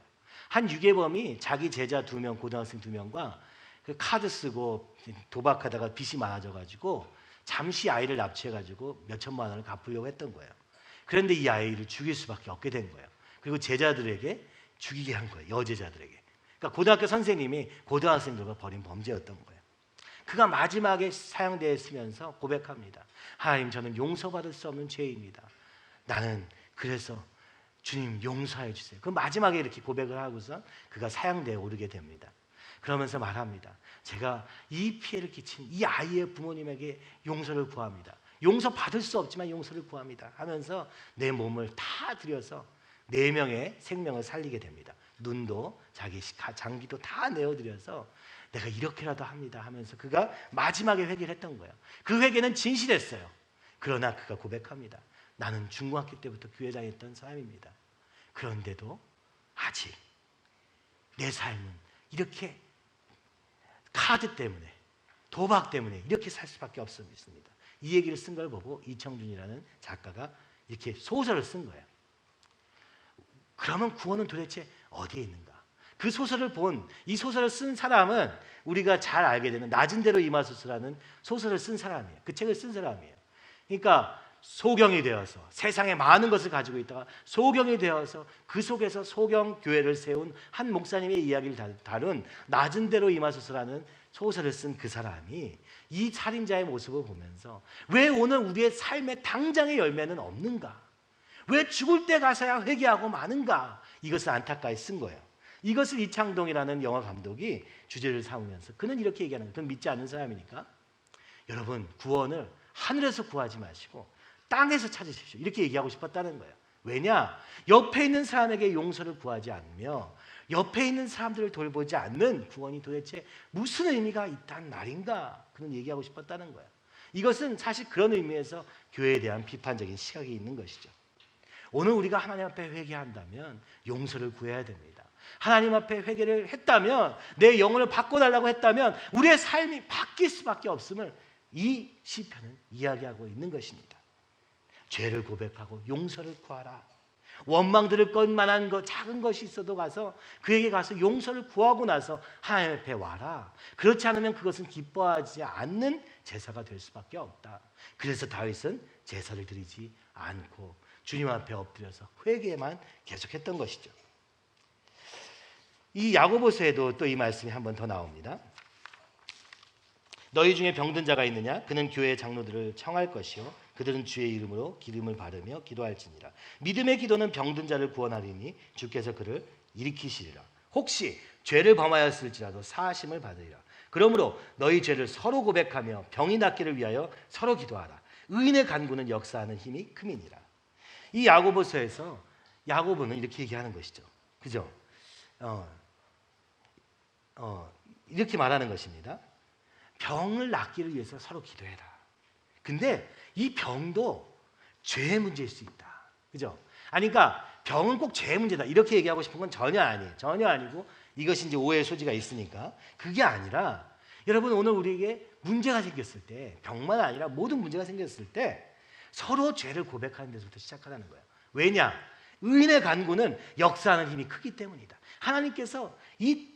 한 유괴범이 자기 제자 2명, 고등학생 2명과 그 카드 쓰고 도박하다가 빚이 많아져 가지고 잠시 아이를 납치해 가지고 몇 천만 원을 갚으려고 했던 거예요. 그런데 이 아이를 죽일 수밖에 없게 된 거예요. 그리고 제자들에게 죽이게 한 거예요. 여제자들에게. 그러니까 고등학교 선생님이 고등학생들과 벌인 범죄였던 거예요. 그가 마지막에 사형대에 쓰면서 고백합니다. 하나님, 저는 용서받을 수 없는 죄입니다. 나는 그래서 주님 용서해 주세요. 그 마지막에 이렇게 고백을 하고서 그가 사형대에 오르게 됩니다. 그러면서 말합니다. 제가 이 피해를 끼친 이 아이의 부모님에게 용서를 구합니다. 용서받을 수 없지만 용서를 구합니다 하면서 내 몸을 다 들여서 4명의 생명을 살리게 됩니다. 눈도 자기 장기도 다 내어드려서 내가 이렇게라도 합니다 하면서 그가 마지막에 회개를 했던 거예요. 그 회개는 진실했어요. 그러나 그가 고백합니다. 나는 중고학교 때부터 교회 다녔던 사람입니다. 그런데도 아직 내 삶은 이렇게 카드 때문에 도박 때문에 이렇게 살 수밖에 없습니다. 이 얘기를 쓴 걸 보고 이청준이라는 작가가 이렇게 소설을 쓴 거예요. 그러면 구원은 도대체 어디에 있는가? 그 소설을 이 소설을 쓴 사람은 우리가 잘 알게 되는 낮은 대로 임하소서라는 소설을 쓴 사람이에요. 그 책을 쓴 사람이에요. 그러니까 소경이 되어서 세상에 많은 것을 가지고 있다가 소경이 되어서 그 속에서 소경 교회를 세운 한 목사님의 이야기를 다룬 낮은 대로 임하소서라는 소설을 쓴 그 사람이 이 살인자의 모습을 보면서 왜 오늘 우리의 삶의 당장의 열매는 없는가? 왜 죽을 때 가서야 회개하고 마는가? 이것을 안타까이 쓴 거예요. 이것을 이창동이라는 영화 감독이 주제를 삼으면서 그는 이렇게 얘기하는 거예요. 그는 믿지 않는 사람이니까 여러분 구원을 하늘에서 구하지 마시고 땅에서 찾으십시오. 이렇게 얘기하고 싶었다는 거예요. 왜냐? 옆에 있는 사람에게 용서를 구하지 않으며 옆에 있는 사람들을 돌보지 않는 구원이 도대체 무슨 의미가 있단 말인가? 그런 얘기하고 싶었다는 거예요. 이것은 사실 그런 의미에서 교회에 대한 비판적인 시각이 있는 것이죠. 오늘 우리가 하나님 앞에 회개한다면 용서를 구해야 됩니다. 하나님 앞에 회개를 했다면 내 영혼을 바꿔달라고 했다면 우리의 삶이 바뀔 수밖에 없음을 이 시편은 이야기하고 있는 것입니다. 죄를 고백하고 용서를 구하라. 원망 들을 것만한 작은 것이 있어도 가서 그에게 가서 용서를 구하고 나서 하나님 앞에 와라. 그렇지 않으면 그것은 기뻐하지 않는 제사가 될 수밖에 없다. 그래서 다윗은 제사를 드리지 않고 주님 앞에 엎드려서 회개만 계속했던 것이죠. 이 야고보서에도 또 이 말씀이 한 번 더 나옵니다. 너희 중에 병든 자가 있느냐? 그는 교회 장로들을 청할 것이요 그들은 주의 이름으로 기름을 바르며 기도할지니라. 믿음의 기도는 병든 자를 구원하리니 주께서 그를 일으키시리라. 혹시 죄를 범하였을지라도 사하심을 받으리라. 그러므로 너희 죄를 서로 고백하며 병이 낫기를 위하여 서로 기도하라. 의인의 간구는 역사하는 힘이 큼이니라. 이 야고보서에서 야고보는 이렇게 얘기하는 것이죠. 그죠? 이렇게 말하는 것입니다. 병을 낫기를 위해서 서로 기도해라. 근데 이 병도 죄의 문제일 수 있다. 그죠? 아니, 그러니까 병은 꼭 죄의 문제다. 이렇게 얘기하고 싶은 건 전혀 아니에요. 전혀 아니고 이것이 이제 오해의 소지가 있으니까. 그게 아니라 여러분, 오늘 우리에게 문제가 생겼을 때, 병만 아니라 모든 문제가 생겼을 때 서로 죄를 고백하는 데서부터 시작하라는 거예요. 왜냐? 의인의 간구는 역사하는 힘이 크기 때문이다. 하나님께서 이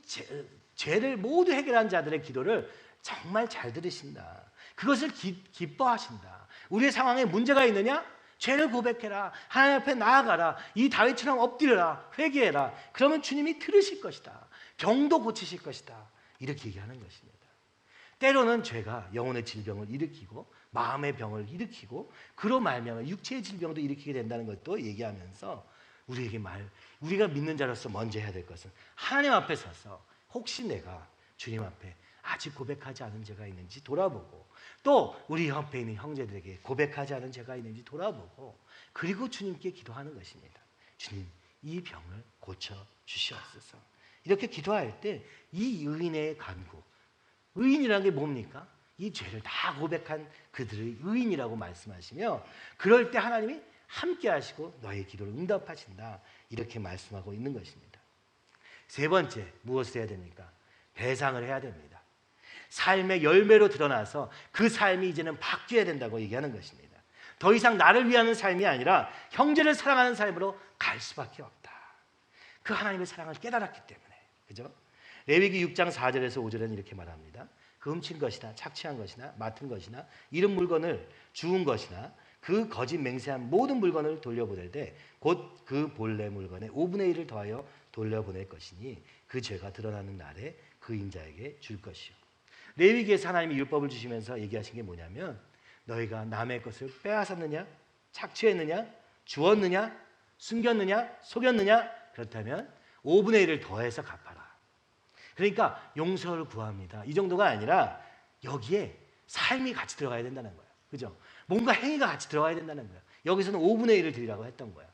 죄를 모두 해결한 자들의 기도를 정말 잘 들으신다. 그것을 기뻐하신다. 우리의 상황에 문제가 있느냐? 죄를 고백해라. 하나님 앞에 나아가라. 이 다윗처럼 엎드려라. 회개해라. 그러면 주님이 들으실 것이다. 병도 고치실 것이다. 이렇게 얘기하는 것입니다. 때로는 죄가 영혼의 질병을 일으키고 마음의 병을 일으키고 그로 말미암아 육체의 질병도 일으키게 된다는 것도 얘기하면서 우리가 믿는 자로서 먼저 해야 될 것은 하나님 앞에 서서 혹시 내가 주님 앞에 아직 고백하지 않은 죄가 있는지 돌아보고, 또 우리 옆에 있는 형제들에게 고백하지 않은 죄가 있는지 돌아보고, 그리고 주님께 기도하는 것입니다. 주님, 이 병을 고쳐 주시옵소서. 이렇게 기도할 때 이 의인의 간구, 의인이라는 게 뭡니까? 이 죄를 다 고백한 그들의 의인이라고 말씀하시며, 그럴 때 하나님이 함께 하시고 너의 기도를 응답하신다, 이렇게 말씀하고 있는 것입니다. 세 번째, 무엇을 해야 됩니까? 배상을 해야 됩니다. 삶의 열매로 드러나서 그 삶이 이제는 바뀌어야 된다고 얘기하는 것입니다. 더 이상 나를 위하는 삶이 아니라 형제를 사랑하는 삶으로 갈 수밖에 없다. 그 하나님의 사랑을 깨달았기 때문에. 그죠? 레위기 6장 4절에서 5절에는 이렇게 말합니다. 그 훔친 것이나 착취한 것이나 맡은 것이나 잃은 물건을 주운 것이나 그 거짓 맹세한 모든 물건을 돌려보내되 곧 그 본래 물건의 5분의 1을 더하여 돌려보낼 것이니 그 죄가 드러나는 날에 그 인자에게 줄 것이요. 레위기에서 하나님이 율법을 주시면서 얘기하신 게 뭐냐면, 너희가 남의 것을 빼앗았느냐, 착취했느냐, 주었느냐, 숨겼느냐, 속였느냐, 그렇다면 5분의 1을 더해서 갚아라. 그러니까 용서를 구합니다. 이 정도가 아니라 여기에 삶이 같이 들어가야 된다는 거예요. 그죠? 뭔가 행위가 같이 들어가야 된다는 거예요. 여기서는 5분의 1을 드리라고 했던 거예요.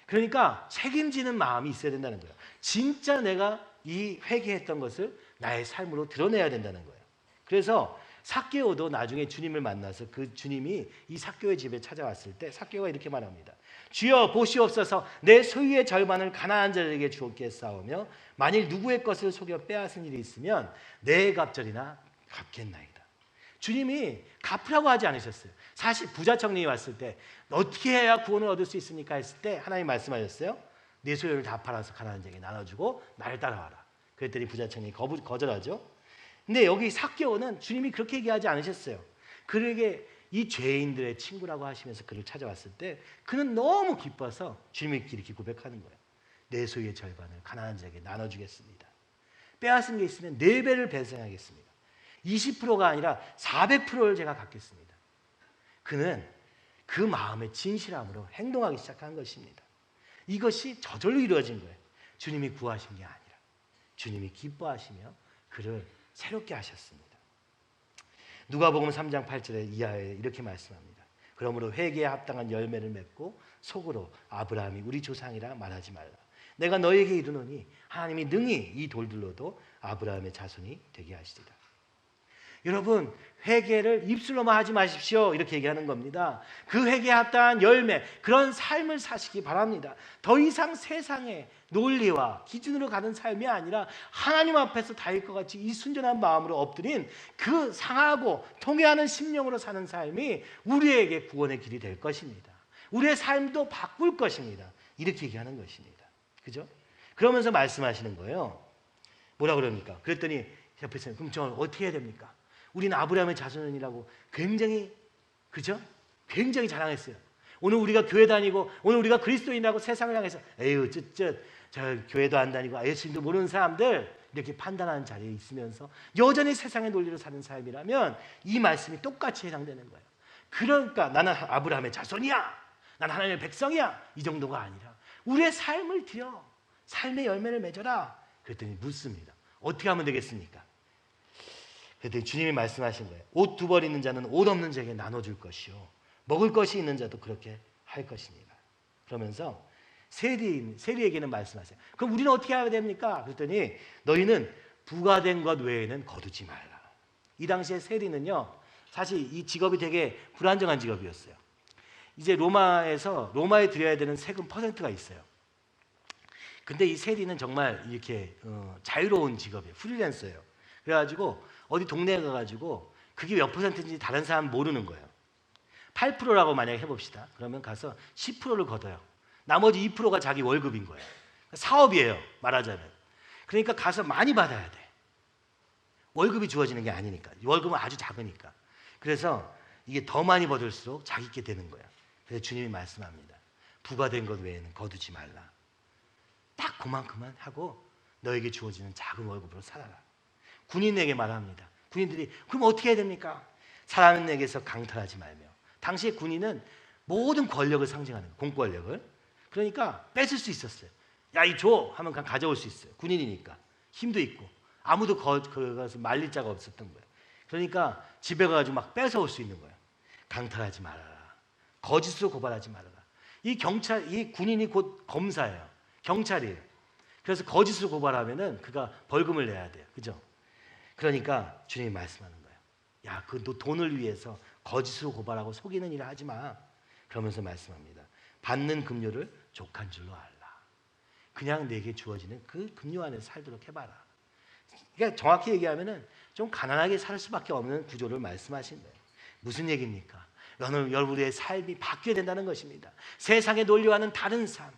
그러니까 책임지는 마음이 있어야 된다는 거예요. 진짜 내가 이 회개했던 것을 나의 삶으로 드러내야 된다는 거예요. 그래서 삭개오도 나중에 주님을 만나서 그 주님이 이 삭개오의 집에 찾아왔을 때 삭개오가 이렇게 말합니다. 주여 보시옵소서, 내 소유의 절반을 가난한 자들에게 주었겠사오며 만일 누구의 것을 속여 빼앗은 일이 있으면 내 갑절이나 갚겠나이다. 주님이 갚으라고 하지 않으셨어요. 사실 부자청년이 왔을 때 어떻게 해야 구원을 얻을 수 있습니까 했을 때 하나님 말씀하셨어요. 내 소유를 다 팔아서 가난한 자에게 나눠주고 나를 따라와라. 그랬더니 부자청년이 거절하죠. 근데 여기 삭개오는 주님이 그렇게 얘기하지 않으셨어요. 그에게 이 죄인들의 친구라고 하시면서 그를 찾아왔을 때 그는 너무 기뻐서 주님께 이렇게 고백하는 거예요. 내 소유의 절반을 가난한 자에게 나눠주겠습니다. 빼앗은 게 있으면 4배를 배상하겠습니다. 20%가 아니라 400%를 제가 갚겠습니다. 그는 그 마음의 진실함으로 행동하기 시작한 것입니다. 이것이 저절로 이루어진 거예요. 주님이 구하신 게 아니라 주님이 기뻐하시며 그를 새롭게 하셨습니다. 누가복음 3장 8절에 이하에 이렇게 말씀합니다. 그러므로 회개에 합당한 열매를 맺고 속으로 아브라함이 우리 조상이라 말하지 말라. 내가 너에게 이르노니 하나님이 능히 이 돌들로도 아브라함의 자손이 되게 하시리라. 여러분, 회개를 입술로만 하지 마십시오, 이렇게 얘기하는 겁니다. 그 회개에 합당한 열매, 그런 삶을 사시기 바랍니다. 더 이상 세상의 논리와 기준으로 가는 삶이 아니라 하나님 앞에서 다윗과 같이 이 순전한 마음으로 엎드린 그 상하고 통회하는 심령으로 사는 삶이 우리에게 구원의 길이 될 것입니다. 우리의 삶도 바꿀 것입니다. 이렇게 얘기하는 것입니다. 그죠? 그러면서 말씀하시는 거예요. 뭐라 그럽니까? 그랬더니 옆에서 그럼 저 어떻게 해야 됩니까? 우리는 아브라함의 자손이라고 굉장히, 그죠? 굉장히 자랑했어요. 오늘 우리가 교회 다니고 오늘 우리가 그리스도인이라고 세상을 향해서 에휴 저 교회도 안 다니고 예수님도 모르는 사람들, 이렇게 판단하는 자리에 있으면서 여전히 세상의 논리로 사는 삶이라면 이 말씀이 똑같이 해당되는 거예요. 그러니까 나는 아브라함의 자손이야, 난 하나님의 백성이야, 이 정도가 아니라 우리의 삶을 들여 삶의 열매를 맺어라. 그랬더니 묻습니다. 어떻게 하면 되겠습니까? 그랬더니 주님이 말씀하신 거예요. 옷 2벌 있는 자는 옷 없는 자에게 나눠줄 것이요 먹을 것이 있는 자도 그렇게 할 것입니다. 그러면서 세리에게는 말씀하세요. 그럼 우리는 어떻게 해야 됩니까? 그랬더니 너희는 부과된 것 외에는 거두지 말라. 이 당시에 세리는요, 사실 이 직업이 되게 불안정한 직업이었어요. 이제 로마에 드려야 되는 세금 퍼센트가 있어요. 근데 이 세리는 정말 이렇게 자유로운 직업이에요. 프리랜서예요. 그래가지고 어디 동네에 가가지고 그게 몇 %인지 다른 사람 모르는 거예요. 8%라고 만약에 해봅시다. 그러면 가서 10%를 걷어요. 나머지 2%가 자기 월급인 거예요. 사업이에요, 말하자면. 그러니까 가서 많이 받아야 돼. 월급이 주어지는 게 아니니까. 월급은 아주 작으니까. 그래서 이게 더 많이 받을수록 자기께 되는 거예요. 그래서 주님이 말씀합니다. 부과된 것 외에는 거두지 말라. 딱 그만큼만 하고 너에게 주어지는 작은 월급으로 살아라. 군인에게 말합니다. 군인들이 그럼 어떻게 해야 됩니까? 사랑하는 내게서 강탈하지 말며. 당시에 군인은 모든 권력을 상징하는 거예요. 공권력을. 그러니까 뺏을 수 있었어요. 야, 이 줘! 하면 그냥 가져올 수 있어요. 군인이니까. 힘도 있고. 아무도 거기서 말릴 자가 없었던 거예요. 그러니까 집에 가가지고 막 뺏어올 수 있는 거예요. 강탈하지 말아라. 거짓으로 고발하지 말아라. 이 군인이 곧 검사예요. 경찰이에요. 그래서 거짓으로 고발하면은 그가 벌금을 내야 돼요. 그죠? 그러니까 주님이 말씀하는 거예요. 야, 그 너 돈을 위해서 거짓으로 고발하고 속이는 일을 하지 마. 그러면서 말씀합니다. 받는 급료를 족한 줄로 알라. 그냥 내게 주어지는 그 급료 안에 살도록 해봐라. 그러니까 정확히 얘기하면은 좀 가난하게 살 수밖에 없는 구조를 말씀하신 거예요. 무슨 얘기입니까? 여러분의 삶이 바뀌어야 된다는 것입니다. 세상의 논리와는 다른 삶,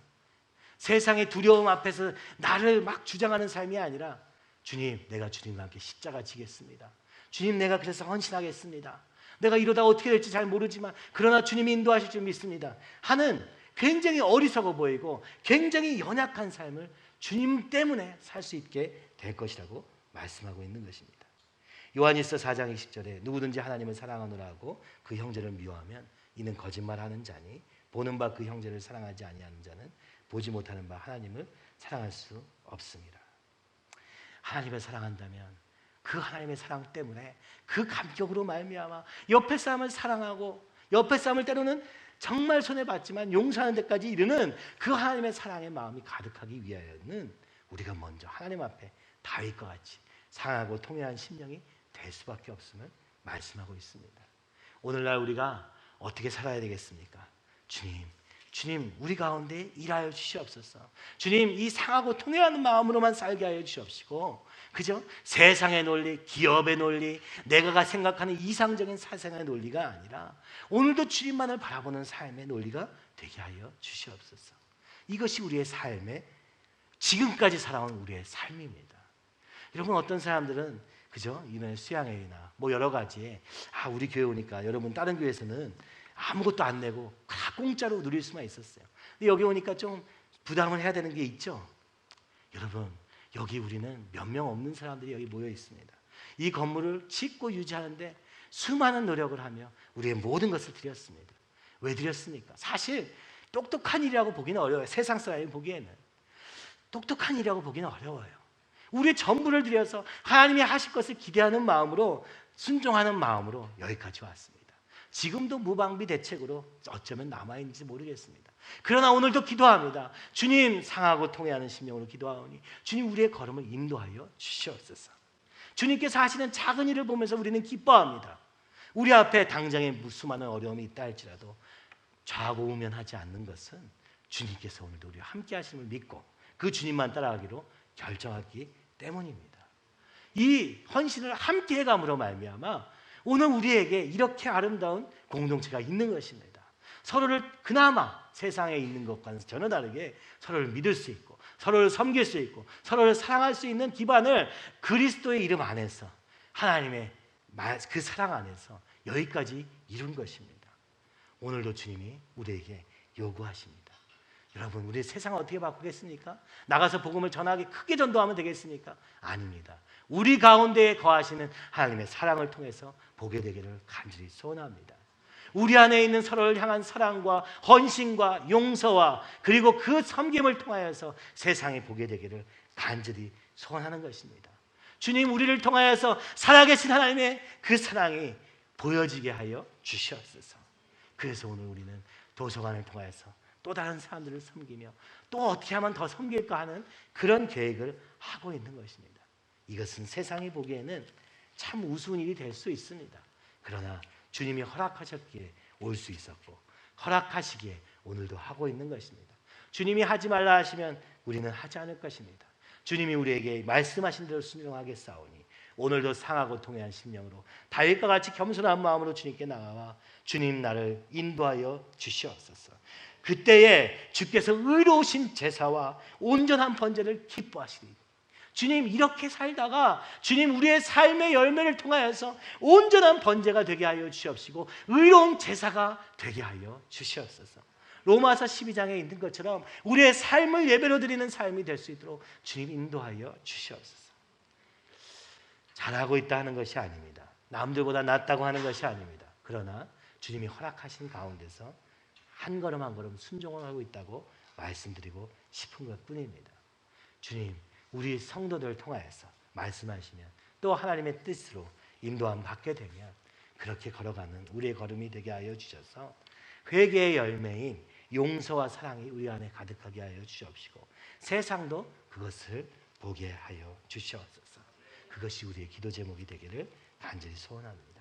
세상의 두려움 앞에서 나를 막 주장하는 삶이 아니라 주님, 내가 주님과 함께 십자가 지겠습니다. 주님, 내가 그래서 헌신하겠습니다. 내가 이러다 어떻게 될지 잘 모르지만 그러나 주님이 인도하실 줄 믿습니다 하는 굉장히 어리석어 보이고 굉장히 연약한 삶을 주님 때문에 살 수 있게 될 것이라고 말씀하고 있는 것입니다. 요한일서 4장 20절에 누구든지 하나님을 사랑하노라 하고 그 형제를 미워하면 이는 거짓말하는 자니 보는 바 그 형제를 사랑하지 아니하는 자는 보지 못하는 바 하나님을 사랑할 수 없습니다. 하나님을 사랑한다면 그 하나님의 사랑 때문에 그 감격으로 말미암아 옆에 사람을 사랑하고 옆에 사람을 때로는 정말 손해봤지만 용서하는 데까지 이르는 그 하나님의 사랑의 마음이 가득하기 위하여는 우리가 먼저 하나님 앞에 다윗과 같이 상하고 통회한 심령이 될 수밖에 없음을 말씀하고 있습니다. 오늘날 우리가 어떻게 살아야 되겠습니까? 주님 우리 가운데 일하여 주시옵소서. 주님 이 상하고 통회하는 마음으로만 살게 하여 주시옵시고 그죠? 세상의 논리, 기업의 논리, 내가 생각하는 이상적인 사상의 논리가 아니라 오늘도 주님만을 바라보는 삶의 논리가 되게 하여 주시옵소서. 이것이 우리의 삶의 지금까지 살아온 우리의 삶입니다. 여러분 어떤 사람들은 그죠? 이런 수양회나 뭐 여러 가지에 우리 교회 오니까 여러분 다른 교회에서는 아무것도 안 내고 다 공짜로 누릴 수만 있었어요. 근데 여기 오니까 좀 부담을 해야 되는 게 있죠. 여러분 여기 우리는 몇 명 없는 사람들이 여기 모여 있습니다. 이 건물을 짓고 유지하는데 수많은 노력을 하며 우리의 모든 것을 드렸습니다. 왜 드렸습니까? 사실 똑똑한 일이라고 보기는 어려워요. 세상 사람이 보기에는 똑똑한 일이라고 보기는 어려워요. 우리의 전부를 들여서 하나님이 하실 것을 기대하는 마음으로 순종하는 마음으로 여기까지 왔습니다. 지금도 무방비 대책으로 어쩌면 남아있는지 모르겠습니다. 그러나 오늘도 기도합니다. 주님 상하고 통회하는 심령으로 기도하오니 주님 우리의 걸음을 인도하여 주시옵소서. 주님께서 하시는 작은 일을 보면서 우리는 기뻐합니다. 우리 앞에 당장에 수많은 어려움이 있다 할지라도 좌고우면하지 않는 것은 주님께서 오늘도 우리와 함께 하심을 믿고 그 주님만 따라가기로 결정하기 때문입니다. 이 헌신을 함께 해감으로 말미암아 오늘 우리에게 이렇게 아름다운 공동체가 있는 것입니다. 서로를 그나마 세상에 있는 것과는 전혀 다르게 서로를 믿을 수 있고 서로를 섬길 수 있고 서로를 사랑할 수 있는 기반을 그리스도의 이름 안에서 하나님의 그 사랑 안에서 여기까지 이룬 것입니다. 오늘도 주님이 우리에게 요구하십니다. 여러분 우리 세상을 어떻게 바꾸겠습니까? 나가서 복음을 전하게 크게 전도하면 되겠습니까? 아닙니다. 우리 가운데에 거하시는 하나님의 사랑을 통해서 보게 되기를 간절히 소원합니다. 우리 안에 있는 서로를 향한 사랑과 헌신과 용서와 그리고 그 섬김을 통하여서 세상에 보게 되기를 간절히 소원하는 것입니다. 주님 우리를 통하여서 살아계신 하나님의 그 사랑이 보여지게 하여 주시옵소서. 그래서 오늘 우리는 도서관을 통하여서 또 다른 사람들을 섬기며 또 어떻게 하면 더 섬길까 하는 그런 계획을 하고 있는 것입니다. 이것은 세상이 보기에는 참 우스운 일이 될 수 있습니다. 그러나 주님이 허락하셨기에 올 수 있었고 허락하시기에 오늘도 하고 있는 것입니다. 주님이 하지 말라 하시면 우리는 하지 않을 것입니다. 주님이 우리에게 말씀하신 대로 순종하겠사오니 오늘도 상하고 통회한 심령으로 다윗과 같이 겸손한 마음으로 주님께 나아와 주님 나를 인도하여 주시옵소서. 그때에 주께서 의로우신 제사와 온전한 번제를 기뻐하시리. 주님 이렇게 살다가 주님 우리의 삶의 열매를 통하여서 온전한 번제가 되게 하여 주시옵시고 의로운 제사가 되게 하여 주시옵소서. 로마서 12장에 있는 것처럼 우리의 삶을 예배로 드리는 삶이 될 수 있도록 주님 인도하여 주시옵소서. 잘하고 있다 하는 것이 아닙니다. 남들보다 낫다고 하는 것이 아닙니다. 그러나 주님이 허락하신 가운데서 한 걸음 한 걸음 순종을 하고 있다고 말씀드리고 싶은 것뿐입니다. 주님 우리 성도들을 통하여서 말씀하시면 또 하나님의 뜻으로 인도함 받게 되면 그렇게 걸어가는 우리의 걸음이 되게 하여 주셔서 회개의 열매인 용서와 사랑이 우리 안에 가득하게 하여 주시옵시고 세상도 그것을 보게 하여 주시옵소서. 그것이 우리의 기도 제목이 되기를 간절히 소원합니다.